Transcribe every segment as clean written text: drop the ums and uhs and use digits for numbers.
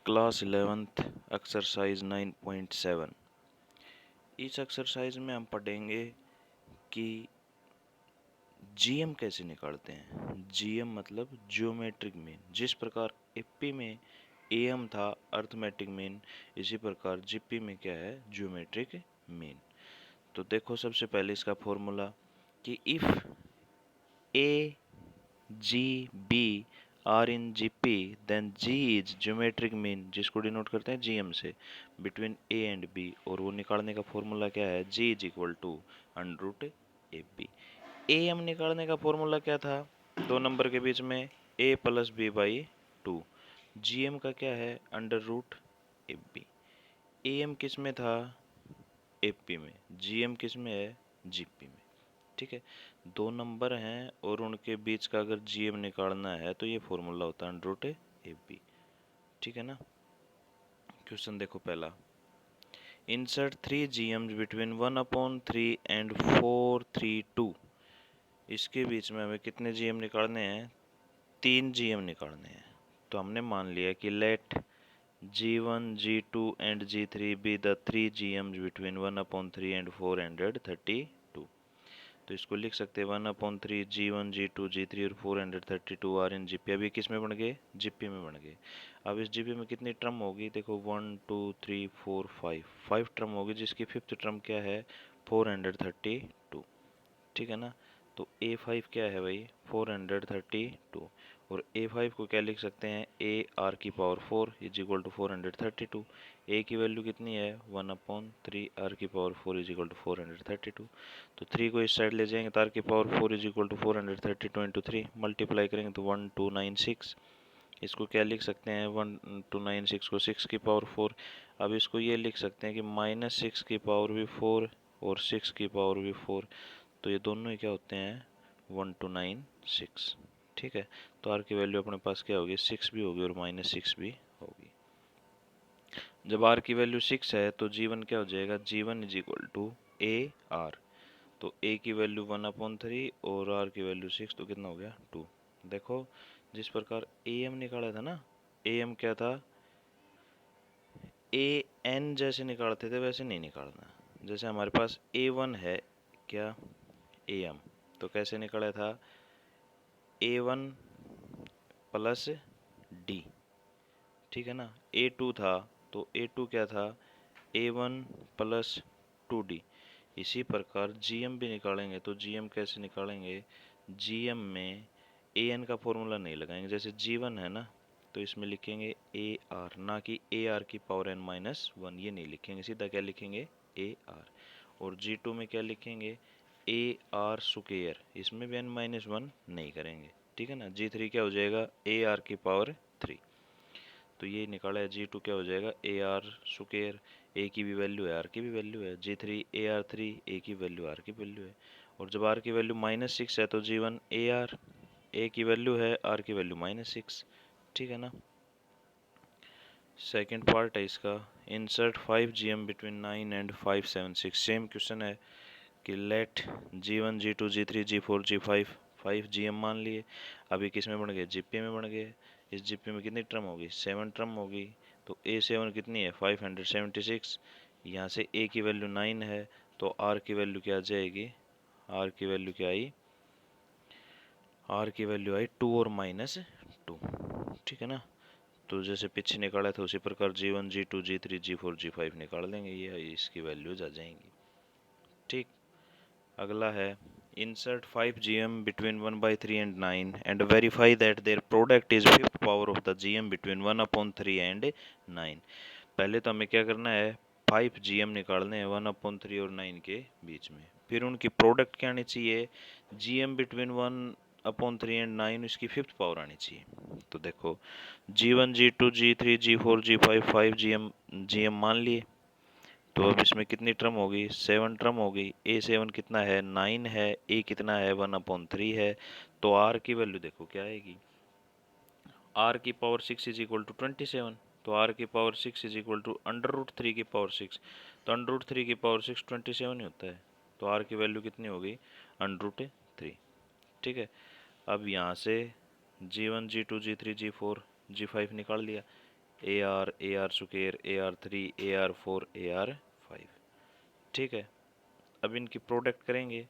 Class 11th exercise 9.7। इस exercise में हम पढ़ेंगे कि जीएम कैसे निकालते हैं। जीएम मतलब ज्योमेट्रिक मीन। जिस प्रकार एपी में एएम था अर्थमेटिक मीन, इसी प्रकार जीपी में क्या है, ज्योमेट्रिक मीन। तो देखो सबसे पहले इसका फॉर्मूला कि if a G b are in G P then G is geometric mean, जिसको डिनोट करते हैं जीएम से, बिटवीन ए एंड बी। और वो निकालने का फॉर्मूला क्या है, G is equal to under root A B. A M निकालने का फॉर्मूला क्या था, दो नंबर के बीच में A plus B by two. G M का क्या है, under root A B. A M किस में था, ए पी में। जी एम किस में है, जी पी में। ठीक है, दो नंबर हैं और उनके बीच का अगर जीएम निकालना है तो ये फॉर्मूला होता है अंडर रूट ए बी। ठीक है ना। क्वेश्चन देखो पहला, इंसर्ट 3 जीएम्स बिटवीन 1/3 एंड 432। इसके बीच में हमें कितने जीएम निकालने हैं, 3 जीएम निकालने हैं। तो हमने मान लिया कि late G1, G2 and G3 be the 3 GMs between 1/3 and 432। तो इसको लिख सकते हैं 1/3 G1, G2, G3 और 432 आर इन जीपी। अभी किस में बन गए, जीपी में बन गए। अब इस जीपी में कितनी टर्म होगी, देखो 1 2 3 4 5 टर्म होगी, जिसकी फिफ्थ टर्म क्या है, 432। ठीक है ना। तो A5 क्या है भाई, 432। और A5 को क्या लिख सकते हैं, ए आर की पावर 4 इज इक्वल टू 432। ए की वैल्यू कितनी है, 1/3 आर की पावर 4 इज इक्वल टू 432। तो 3 को इस साइड ले जाएंगे तो आर की power 4 is equal to 432 into 3 multiply करेंगे तो 1296। इसको क्या लिख सकते हैं, 1296 को 6 की पावर 4। अब इसको ये लिख सकते हैं कि -6 की पावर भी 4 और 6 की पावर भी 4। तो ये दोनों ही क्या होते हैं, 1296। ठीक है, तो आर की वैल्यू अपने पास क्या होगी, 6 भी होगी और -6 भी होगी। जब आर की वैल्यू 6 है तो G1 क्या हो जाएगा, G1 is equal to a r. तो ए की वैल्यू 1/3 और आर की वैल्यू 6, तो कितना हो गया 2। देखो जिस प्रकार ए एम निकाला था ना, ए एम क्या था, ए एन जैसे निकालते थे वैसे नहीं निकालना। जैसे हमारे पास A1 है क्या, ए एम, तो कैसे निकला था, A1 प्लस डी। ठीक है ना। A2 था तो A2 क्या था, A1 प्लस 2D। इसी प्रकार GM भी निकालेंगे तो GM कैसे निकालेंगे, GM में AN का फॉर्मूला नहीं लगाएंगे। जैसे G1 है ना, तो इसमें लिखेंगे AR, ना कि AR की पावर n-1, ये नहीं लिखेंगे, सीधा क्या लिखेंगे AR। और G2 में क्या लिखेंगे, AR स्क्वायर, इसमें भी n-1 नहीं करेंगे। ठीक है ना। G3 क्या हो जाएगा, AR की पावर 3। तो ये निकाला है, G2 क्या हो जाएगा, AR स्क्वायर। ए की भी वैल्यू है, आर की भी वैल्यू है। G3 AR3, ए की वैल्यू आर की वैल्यू है। और जब आर की वैल्यू -6 है तो G1 AR, ए की वैल्यू है, आर की वैल्यू -6। ठीक है ना। सेकेंड पार्ट है इसका, insert 5 GM between 9 and 576। Same question है कि late G1, G2, G3, G4, G5 5 GM मान लिए। अभी किस में बन गए, जीपी में बन गए। इस जीपी में कितनी टर्म होगी, 7 टर्म होगी। तो A7 कितनी है, 576। यहाँ से A की वैल्यू 9 है तो R की वैल्यू क्या आ जाएगी, R की वैल्यू क्या आई, R की वैल्यू आई 2 और -2। ठीक है ना। तो जैसे पीछे निकाला था उसी प्रकार G1, G2, G3, G4, G5 निकाल देंगे, ये इसकी वैल्यूज आ जाएंगी। ठीक। अगला है, insert 5 GM between 1/3 and 9 and verify that their product is fifth power of the GM between 1/3 and 9। पहले तो हमें क्या करना है, 5 GM निकालने हैं 1/3 और 9 के बीच में। फिर उनकी प्रोडक्ट क्या आनी चाहिए, GM बिटवीन 1/3 एंड 9, इसकी फिफ्थ पावर आनी चाहिए। तो देखो G1, G2, G3, G4, G5 5 GM मान लिए। तो अब इसमें कितनी टर्म होगी, 7 टर्म होगी। A7 कितना है, 9 है। A कितना है, 1/3 है। तो R की वैल्यू देखो क्या आएगी, R की पावर 6 इज इक्वल टू 27। तो R की पावर 6 इज इक्वल टू √3 की पावर 6। तो √3 की पावर 6 27 ही होता है। तो R की वैल्यू कितनी होगी, √3। ठीक है। अब यहाँ से G1, G2, G3, G4, G5 निकाल लिया। A R square, A R 3, A R 4, A R 5। ठीक है, अब इनकी प्रोडक्ट करेंगे।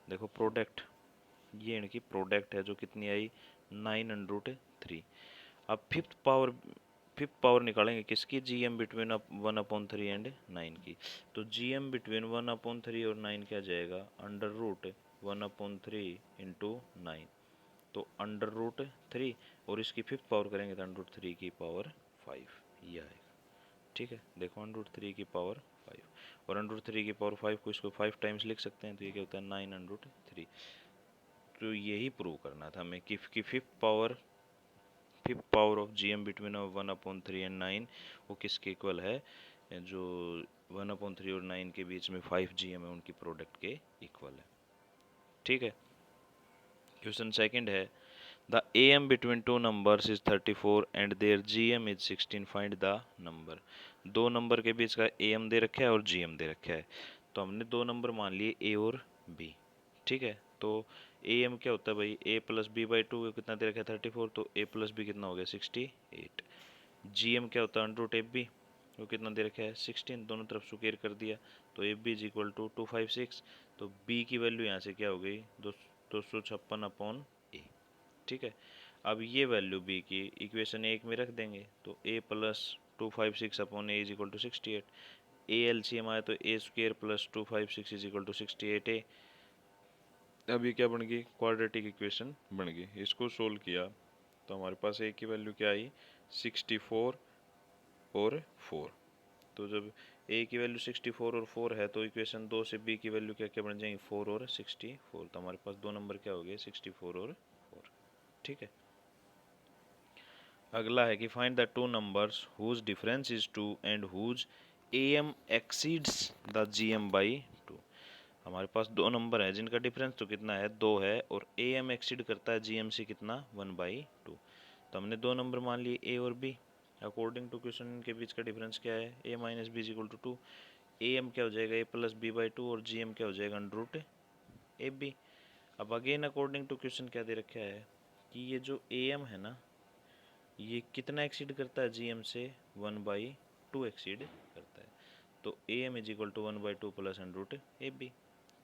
देखो प्रोडक्ट, ये इनकी प्रोडक्ट है जो कितनी आई 9√3। अब फिफ्थ पावर निकालेंगे किसकी, जी एम बिटवीन 1/3 एंड 9 की। तो जी एम बिटवीन 1/3 और 9 क्या जाएगा, √1/3 इंटू 9। तो √3 और इसकी फिफ्थ पावर करेंगे तो √3 की पावर 5 ये आएगा। ठीक है, देखो √3 की पावर 5 और √3 की पावर 5 को इसको 5 टाइम्स लिख सकते हैं, तो ये क्या होता है 9√3। तो यही प्रूव करना था हमें कि fifth power of G M between 1/3 and 9 वो किसके इक्वल है, जो 1/3 और 9 के बीच में 5 जी एम है उनकी प्रोडक्ट के इक्वल है। ठीक है, क्वेश्चन सेकंड है the A M between two numbers is 34 and their G M is 16, find the number. दो नंबर के बीच का ए एम दे रखा है और जी एम दे रखा है, तो हमने दो नंबर मान लिए ए और बी। ठीक है, तो ए एम क्या होता है भाई, ए प्लस बी बाई टू कितना दे रखा है 34, तो ए प्लस बी कितना हो गया 68। जी एम क्या होता है अंडर रूट एफ बी, वो कितना दे रखा है 16, दोनों तरफ सुकेर कर दिया, तो f B is equal to 256। तो बी की वैल्यू यहाँ से क्या हो गई 256/ए। ठीक है, अब ये वैल्यू बी की इक्वेशन एक में रख देंगे, तो ए प्लस 256/ए is equal to 68। A LCM आया तो A square plus 256 is equal to 68 A. अब ये क्या बन गई, क्वाड्रेटिक इक्वेशन बन गई। इसको सोल्व किया तो हमारे पास ए की वैल्यू क्या आई 64 और 4। तो जब ए की वैल्यू 64 और 4 है तो इक्वेशन 2 से बी की वैल्यू क्या क्या बन जाएंगी 4 और 64। तो हमारे पास दो नंबर क्या हो गए 64 और 4। ठीक है, अगला है कि find the two numbers whose difference is 2 and whose A M exceeds the G M by 2। हमारे पास दो नंबर है जिनका डिफरेंस तो कितना है 2 है, और ए एम एक्सीड करता है जी एम से कितना 1/2। तो हमने दो नंबर मान लिए ए और बी। अकॉर्डिंग टू क्वेश्चन के बीच का डिफरेंस क्या है, A minus B is equal to 2। A M क्या हो जाएगा ए प्लस बी बाई 2 और जी एम क्या हो जाएगा √ए बी। अब अगेन अकॉर्डिंग टू क्वेश्चन क्या दे रखा है कि ये जो ए एम है ना ये कितना एक्सीड करता है जी एम से 1/2 एक्सीड करता है। तो A M is equal to 1/2 plus √ए बी।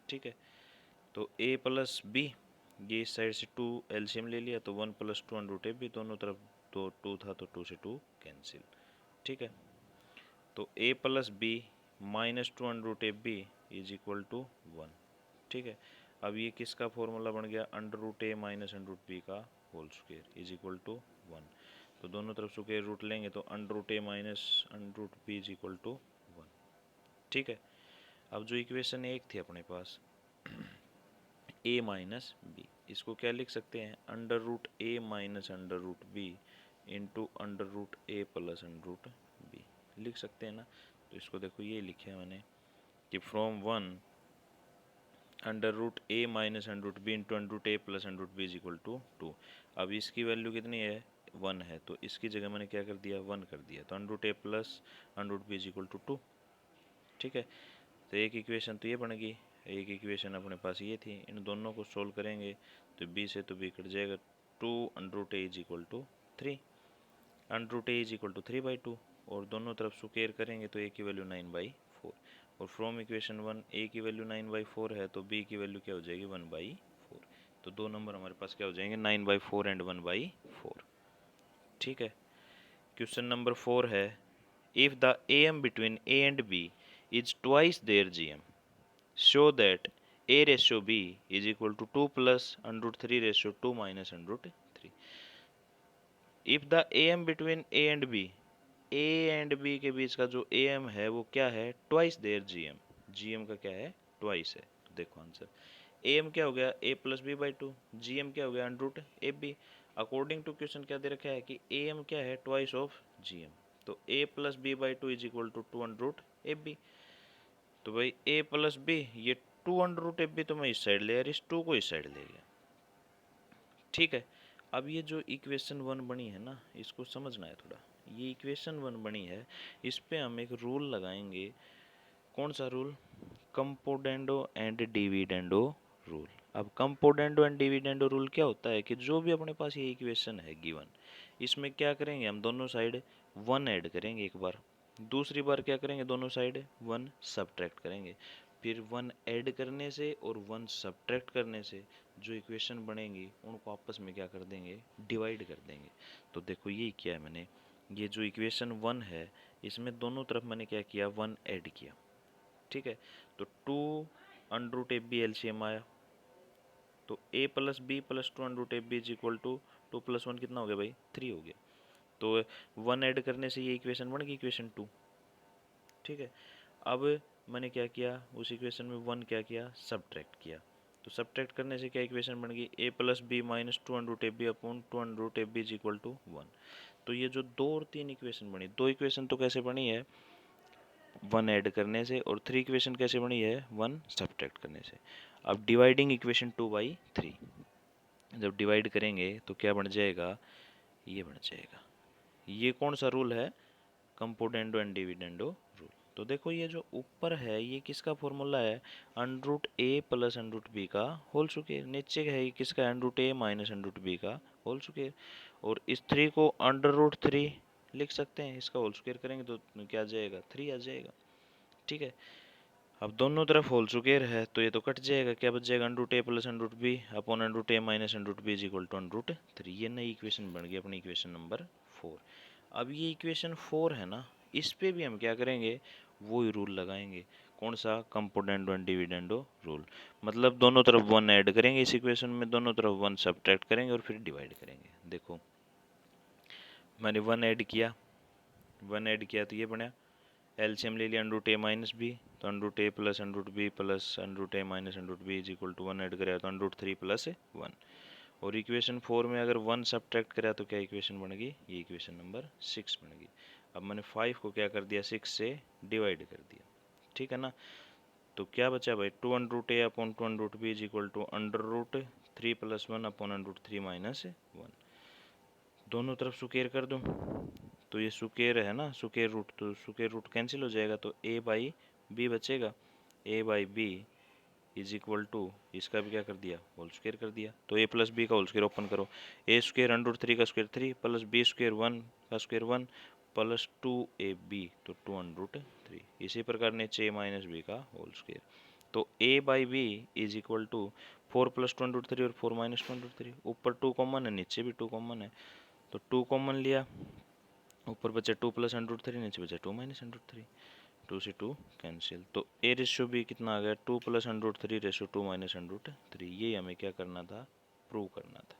ठीक है, तो ए प्लस बी, ये इस साइड से 2 एलसीएम ले लिया तो 1 प्लस 2 √ए बी, दोनों तरफ तो 2 था तो 2 से 2 कैंसिल। ठीक है, तो ए प्लस बी माइनस 2 √ए बी इज इक्वल टू 1। ठीक है, अब ये किसका फॉर्मूला बन गया √a माइनस √b का whole square is equal to 1। तो दोनों तरफ स्क्वायर रूट लेंगे तो √a minus √b is equal to 1। ठीक है, अब जो इक्वेशन एक थी अपने पास a माइनस बी, इसको क्या लिख सकते हैं √a minus √b into √a plus √b लिख सकते हैं ना। तो इसको देखो ये लिखे हैं मैंने कि from 1 √a minus √b into √a plus √b is equal to 2। अब इसकी वैल्यू कितनी है 1 है, तो इसकी जगह मैंने क्या कर दिया 1 कर दिया, तो √a plus √b is equal to 2। ठीक है, तो एक इक्वेशन तो ये बन गई, एक इक्वेशन अपने पास ये थी। इन दोनों को सोल्व करेंगे तो b से तो b कट जाएगा, 2 √a is equal to 3, √a is equal to 3/2, और दोनों तरफ स्क्वायर करेंगे तो a की वैल्यू 9/4, और फ्रॉम इक्वेशन 1 a की वैल्यू 9/4 है तो b की वैल्यू क्या हो जाएगी 1/4। तो दो नंबर हमारे पास क्या हो जाएंगे 9/4 एंड 1/4। ठीक है, क्वेश्चन नंबर 4 है if the A M between A and B is twice their G M show that a ratio b is equal to 2 plus √3 ratio 2 minus √3। If the A M between A and B, A and B के बीच का जो A M है वो क्या है twice their G M, G M का क्या है ट्वाइस है। तो देखो आंसर ए एम क्या हो गया A plus B by 2, G M क्या हो गया √ए बी। अकॉर्डिंग टू क्वेश्चन क्या दे रखा है कि ए एम क्या है ट्वाइस ऑफ जी एम, तो A plus B by 2 is equal to 2 √ए बी। तो भाई ए प्लस बी, ये 2 √ए बी तो मैं इस साइड ले, इस 2 को इस साइड ले गया। ठीक है, अब ये जो इक्वेशन 1 बनी है ना इसको समझना है थोड़ा। ये इक्वेशन 1 बनी है, इस पे हम एक रूल लगाएंगे। कौन सा rule, componendo and dividendo rule. अब कंपोनेंडो एंड डिविडेंडो रूल क्या होता है कि जो भी अपने पास ये इक्वेशन है गिवन, इसमें क्या करेंगे हम दोनों साइड 1 ऐड करेंगे एक बार, दूसरी बार क्या करेंगे, दोनों साइड 1 सब्ट्रैक्ट करेंगे। फिर 1 ऐड करने से और 1 सब्ट्रैक्ट करने से जो इक्वेशन बनेंगी उनको आपस में क्या कर देंगे, डिवाइड कर देंगे। तो देखो यही किया है मैंने, ये जो इक्वेशन 1 है इसमें दोनों तरफ मैंने क्या किया, 1 ऐड किया, ठीक है। तो 2 under root F B LCM आया, तो a plus B plus 2 under root F B is equal to 2 + 1 कितना हो गया भाई, 3 हो गया। तो 1 ऐड करने से ये इक्वेशन बन गई, इक्वेशन 2, ठीक है। अब मैंने क्या किया, उस इक्वेशन में 1 क्या किया, सब्ट्रैक्ट किया। तो सब्ट्रैक्ट करने से क्या इक्वेशन बन गई, a plus B minus 2 under root F B upon 2 under root F B is equal to 1। तो ये जो 2 और 3 इक्वेशन बनी, 2 इक्वेशन तो कैसे बनी है, 1 ऐड करने से, और 3 इक्वेशन कैसे बनी है, 1 सब्ट्रैक्ट करने से। अब डिवाइडिंग इक्वेशन 2/3, जब डिवाइड करेंगे तो क्या बन जाएगा, ये बन जाएगा। ये कौन सा रूल है, कंपोनेंडो एंड डिविडेंडो रूल। तो देखो ये जो ऊपर है ये किसका फॉर्मूला है, under root A plus under root B का होल स्क्वायर। नीचे है ये किसका, under root A minus under root B का होल स्क्वायर। और इस 3 को अंडर रूट 3 लिख सकते हैं, इसका होल स्क्वायर करेंगे तो क्या आ जाएगा, 3 आ जाएगा, ठीक है। अब दोनों तरफ होल स्क्वायर है तो ये तो कट जाएगा, क्या बच जाएगा, under root A plus under root B upon under root A minus under root B is equal to under root 3। ये नई इक्वेशन बन गई अपनी इक्वेशन नंबर 4। अब ये इक्वेशन 4 है ना, इस पे भी हम क्या करेंगे, वो ही रूल लगाएंगे, कौन सा, कंपोनेंडो एंड डिविडेंडो रूल। मतलब दोनों तरफ 1 ऐड करेंगे इस इक्वेशन में, दोनों तरफ 1 सब्ट्रैक्ट करेंगे और फिर डिवाइड करेंगे। देखो मैंने 1 ऐड किया, 1 ऐड किया तो ये बना, एलसीएम ले लिया under root A minus B, तो under root A plus under root B plus under root A minus under root B is equal to 1 add करा तो अंडर रूट 3 प्लस 1। और इक्वेशन 4 में अगर 1 सब्ट्रैक्ट करा तो क्या इक्वेशन बन गई, ये इक्वेशन नंबर 6 बन गई। अब मैंने 5 को क्या कर दिया, 6 से डिवाइड कर दिया, ठीक है ना। तो क्या बचा भाई, 2 under root A upon 2 under root B is equal to under root 3 + 1 upon under root 3 minus 1। दोनों तरफ स्क्वायर कर दूं, तो ये स्क्वायर है ना, स्क्वायर रूट, तो स्क्वायर रूट कैंसिल हो जाएगा, तो a बाई बी बचेगा, a by B is equal to, इसका भी क्या कर दिया, होल स्क्वायर कर दिया। तो a प्लस बी का होल स्क्वायर ओपन करो, a स्क्वायर अंडर रूट 3 का स्क्वायर 3 प्लस बी स्क्वायर 1 का स्क्वायर 1 प्लस 2ab, तो 2 अंडर रूट 3। इसी प्रकार नीचे a माइनस बी का होल स्क्वायर। तो a by B is equal to 4 + 2 under root 3 और 4 - 2 अंडर रूट 3, ऊपर 2 कॉमन है नीचे भी 2 कॉमन है, तो 2 कॉमन लिया, ऊपर बचा 2 + अंडर रूट 3, नीचे बचा 2 - अंडर रूट 3, 2 से 2 कैंसिल। तो a रेशियो भी कितना आ गया, 2 + under root 3 ratio 2 - under root 3। ये हमें क्या करना था, प्रूव करना था।